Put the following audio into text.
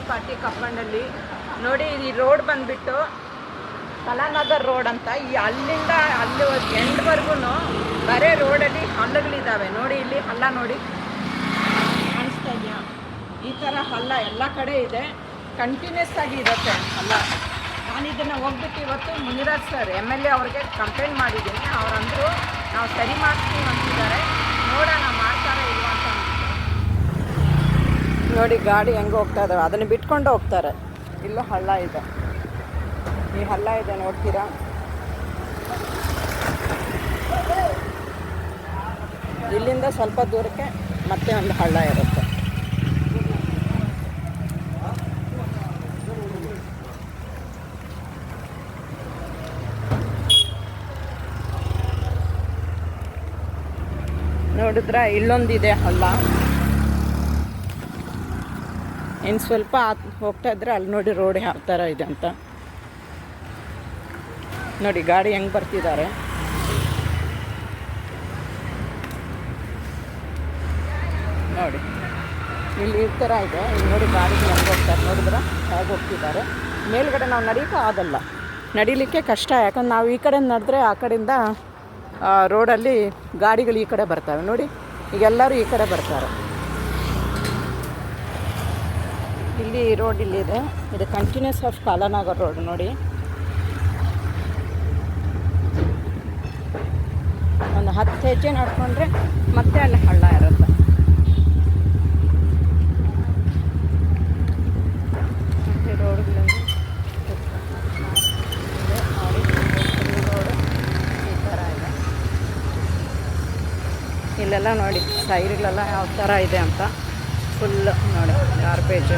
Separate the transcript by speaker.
Speaker 1: Municipality ಕಪ್ಪಂಡಲ್ಲಿ ನೋಡಿ. ಈ road ಬಂದುಬಿಟ್ಟು ಕಲಾನಗರ್ ರೋಡ್ ಅಂತ. ಈ ಅಲ್ಲಿಂದ ಅಲ್ಲಿ ಎಂಡ್ವರೆಗೂ ಬರೇ ರೋಡಲ್ಲಿ ಹಳ್ಳಗಳಿದ್ದಾವೆ ನೋಡಿ. ಇಲ್ಲಿ ಹಳ್ಳ ನೋಡಿ, ಕಾಣಿಸ್ತಾ ಇದೆಯಾ? ಈ ಥರ ಹಳ್ಳ ಎಲ್ಲ ಕಡೆ ಇದೆ, ಕಂಟಿನ್ಯೂಸ್ ಆಗಿ ಇರುತ್ತೆ ಹಳ್ಳ. ನಾನು ಇದನ್ನು ಹೋಗ್ಬಿಟ್ಟು ಇವತ್ತು ಮುನಿರಾಜ್ ಸರ್ MLA ಅವ್ರಿಗೆ ಕಂಪ್ಲೇಂಟ್ ಮಾಡಿದ್ದೀನಿ. ಅವರಂದರು ನಾವು ಸರಿ ಮಾಡ್ತೀವಿ ಅಂತಿದ್ದಾರೆ, ನೋಡೋಣ ಮಾಡ್ತಾರೋ ಇಲ್ವಾ ಅಂತ ನೋಡಿ. ಗಾಡಿ ಹೆಂಗೆ ಹೋಗ್ತಾ ಇದ್ದಾವೆ, ಅದನ್ನು ಬಿಟ್ಕೊಂಡು ಹೋಗ್ತಾರೆ. ಇಲ್ಲೂ ಹಳ್ಳ ಇದೆ, ಈ ಹಳ್ಳ ಇದೆ ನೋಡ್ತೀರಾ. ಇಲ್ಲಿಂದ ಸ್ವಲ್ಪ ದೂರಕ್ಕೆ ಮತ್ತೆ ಒಂದು ಹಳ್ಳ ಇರುತ್ತೆ. ನೋಡಿದ್ರೆ ಇಲ್ಲೊಂದಿದೆ ಹಳ್ಳ. ಇನ್ನು ಸ್ವಲ್ಪ ಹೋಗ್ತಾ ಇದ್ರೆ ಅಲ್ಲಿ ನೋಡಿ ರೋಡ್ ಯಾವ ಥರ ಇದೆ ಅಂತ ನೋಡಿ. ಗಾಡಿ ಹೆಂಗೆ ಬರ್ತಿದ್ದಾರೆ ನೋಡಿ. ಇಲ್ಲಿ ಈ ಥರ ಇದೆ, ಇಲ್ಲಿ ನೋಡಿ ಗಾಡಿಗಳು ಹೆಂಗೆ ಹೋಗ್ತಾರೆ ನೋಡಿದ್ರೆ ಹೇಗೆ ಹೋಗ್ತಿದ್ದಾರೆ. ಮೇಲ್ಗಡೆ ನಾವು ನಡೀತಾ ಆಗಲ್ಲ, ನಡಿಲಿಕ್ಕೆ ಕಷ್ಟ. ಯಾಕಂದ್ರೆ ನಾವು ಈ ಕಡೆ ನಡೆದ್ರೆ ಆ ಕಡೆಯಿಂದ ರೋಡಲ್ಲಿ ಗಾಡಿಗಳು ಈ ಕಡೆ ಬರ್ತವೆ ನೋಡಿ. ಈಗ ಎಲ್ಲರೂ ಈ ಕಡೆ ಬರ್ತಾರೆ. ಇಲ್ಲಿ ರೋಡ್ ಇಲ್ಲಿದೆ, ಇದು ಕಂಟಿನ್ಯೂಸ್ ಆಫ್ ಕಾಲಾನಗರ್ ರೋಡ್ ನೋಡಿ. ಒಂದು 10 ಹೆಜ್ಜೆ ನಡ್ಕೊಂಡ್ರೆ ಮತ್ತೆ ಅಲ್ಲಿ ಹಳ್ಳ ಇರುತ್ತೆ. ಮತ್ತು ರೋಡ್ಗಳಲ್ಲಿ ರೋಡ್ ಈ ಥರ ಇದೆ. ಇಲ್ಲೆಲ್ಲ ನೋಡಿ ಸೈಡ್ಗಳೆಲ್ಲ ಯಾವ ಥರ ಇದೆ ಅಂತ ಫುಲ್ ನೋಡಿ ಗಾರ್ಬೇಜ್.